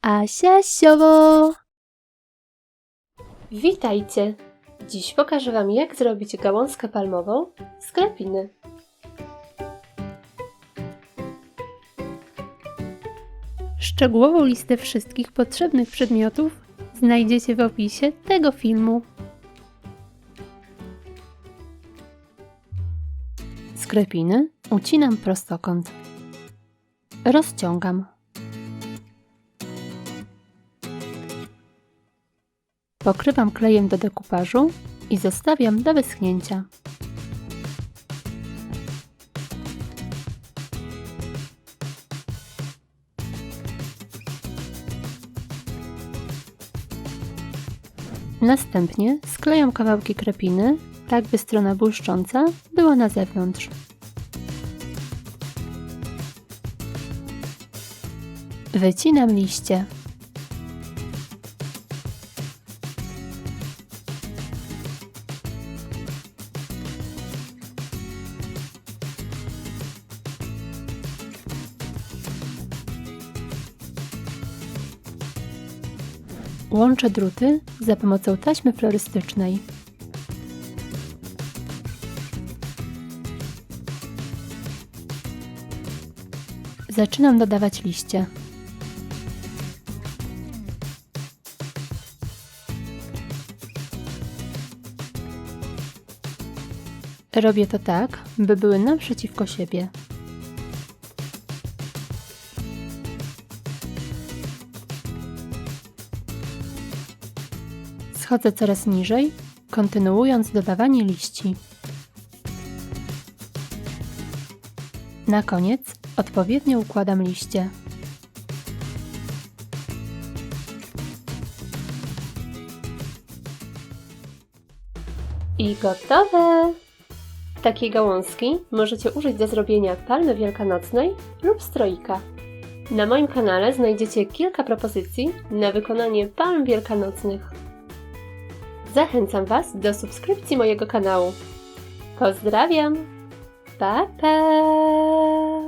Asia Siowo! Witajcie! Dziś pokażę Wam, jak zrobić gałązkę palmową z krapiny. Szczegółową listę wszystkich potrzebnych przedmiotów znajdziecie w opisie tego filmu. Z krapiny ucinam prostokąt. Rozciągam. Pokrywam klejem do dekupażu i zostawiam do wyschnięcia. Następnie sklejam kawałki krapiny, tak by strona błyszcząca była na zewnątrz. Wycinam liście. Łączę druty za pomocą taśmy florystycznej. Zaczynam dodawać liście. Robię to tak, by były naprzeciwko siebie. Schodzę coraz niżej, kontynuując dodawanie liści. Na koniec odpowiednio układam liście. I gotowe! Takiej gałązki możecie użyć do zrobienia palmy wielkanocnej lub stroika. Na moim kanale znajdziecie kilka propozycji na wykonanie palm wielkanocnych. Zachęcam Was do subskrypcji mojego kanału. Pozdrawiam! Pa, pa!